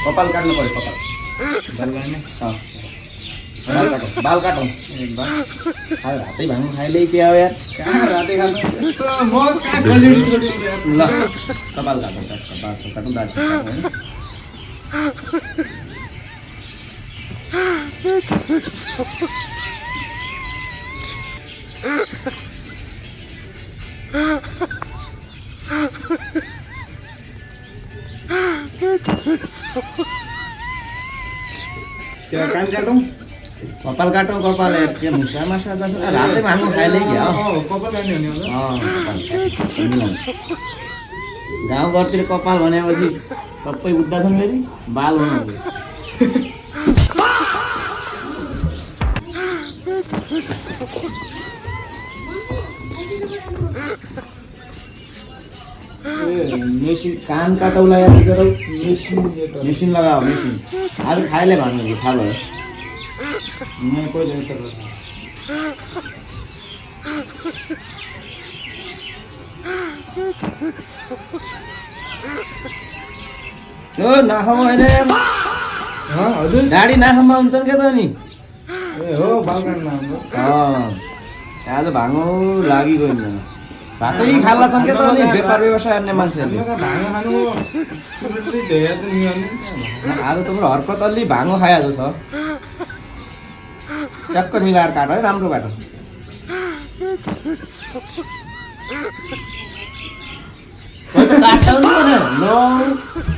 कपाल काट्नु पर्यो कपाल बाल काटौँ रातै भाङ खाइले के हो यार कहाँ रातै खानु ल कपाल काटौँ काटौँ दाजु क्या कान काटौँ कपाल काटौँ कपाल यार के मुसा मासा रातै भाङ खाइले कि कपाल काट्ने हुने गाउँघरतिर कपाल भनेपछि सबै उठ्दा छन् फेरि बाल बनाउने मेसिन कान काटौला यार मेसिन लगाओ मेसिन आज खाइले भन्नु थाहा भयो मैं कोई नहीं कर रहा ओ नाखमा हैन हजुर दाढी नाखमा हुन्छन् के त नि ए हो बाल काट्न हाम्रो आज भाङो लागि गयो नि भातै खाल्ला छन् के त नि व्यापार व्यवसाय गर्ने मान्छेहरुले भाङ खानु आज तिम्रो हरकत अलि भाङो खाएको छ ट्याक्क मिलाएर काट है राम्रो काट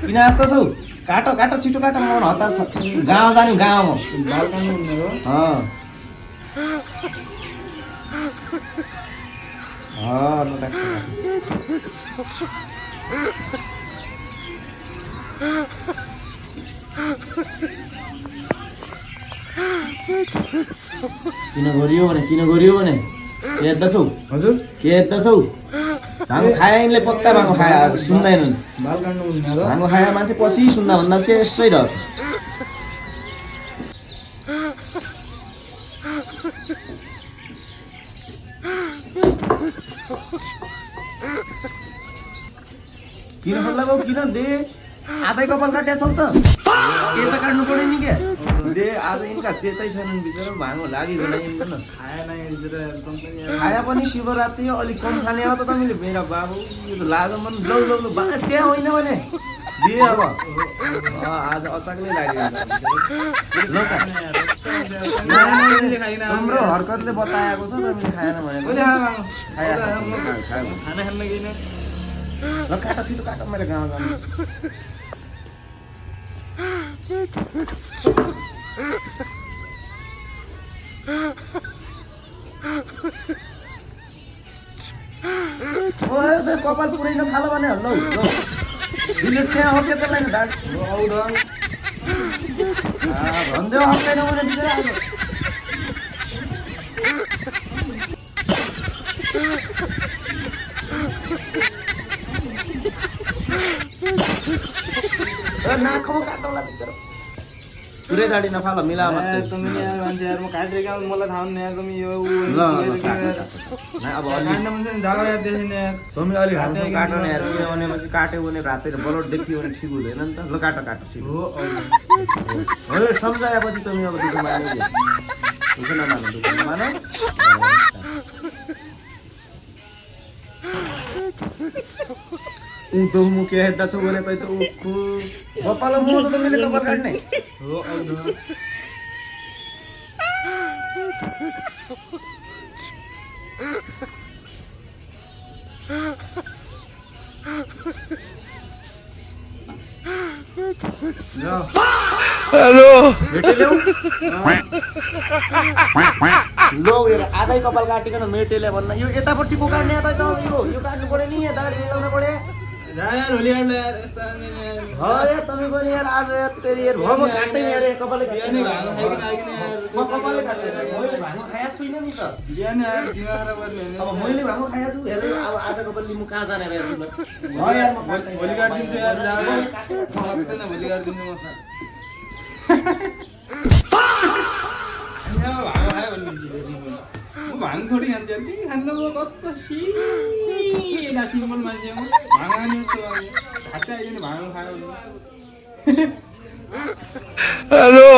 किन जस्तो छौ काट काट छिटो काट म हतार छ गाउँ जानु गाउँमा बाल काट्नु हुने हो किन गरियो भने के हेर्दछौ हजुर के हेर्दछौ भाङ खाएनले पत्ता भाङो खाए सुन्दैनन् बाल काट्नु हुन्न भाङो खाए मान्छे पछि सुन्दा भन्दा चाहिँ यसै डर किन होला बाउ किन दे आधै कपाल काट्या छौ त के त काट्नु पर्यो नि के दे आज इनका चेतै छैनन् बिचरा भाङो लागिगयो इनका न खाया पनि शिवरात्रि अलि कम खाने हो त तिमीले मेरा बाबु यो त लाग्यो मन लौ लौ लौ बास त्यहाँ होइन भने दे अब आज अचाकले लाग्यो हाम्रो हरकतले बताएको छ तिमीले खाएन भने खाना खान गइन ल काट छिटो काट मैले गाउँ जानु कपाल पुरै नखाल भने लौ डिलिट त्यहाँ हो के त्यसलाई भन्दै हप्दैन भने बिचरा नाखमा काटौला बिचरा पुरै दाढी नफाल मिला मात्रै तिमी यार मान्छे यार म काटेको मलाई थाहा हुन्न यार तिमी यो ल अब काट्न मन जागा यार देख्दैन यार तिमी अलि हात काट्न यार यो भनेपछि काट्यो भने रातै बलड देखियो भने ठिक हुँदैन नि त ल काट छिटो हो हो सम्झाएपछि तिमी अब दुःख मान्नु दुःख नमान्नु उँधो मुखे हेर्दा छौ भने त उखु बप्पाला म त तिमीले कपाल काट्ने हो आउनु हेलो भेटे ल्याउ लो यार आधै कपाल काटिकन मेटेले भन्न यो यतापट्टिको काट्ने त यो काट्नु पर्यो नि दाढी मिलाउनु पर्यो जा यार होली हाड्नु यार यस्ता नि यार हो यार तपाईँ पनि यार आज यार तेरी यार भयो म काट्दै यार कपालले बिहानै भाङो खाइकन आइकन यार म कपालले काट्दै मैले भाङो खाएको छुइनँ नि त बिहानै यार दिमाग खराब गर्ने होइन अब मैले भाङो खाएको छु हेर अब आधा कपालले म कहाँ जाने रहेछ ल हो यार म भोलि काटिदिन्छु यार जा सक्दैन भोलि काटिदिन्छु म भाङो खायो भने म भाङ थोडी खान्छ यार के खान्न म कस्तो सिधा सिम्पल मान्छे म भाङ खाने जस्तो हातै आइकन भाङो खायो भने हेलो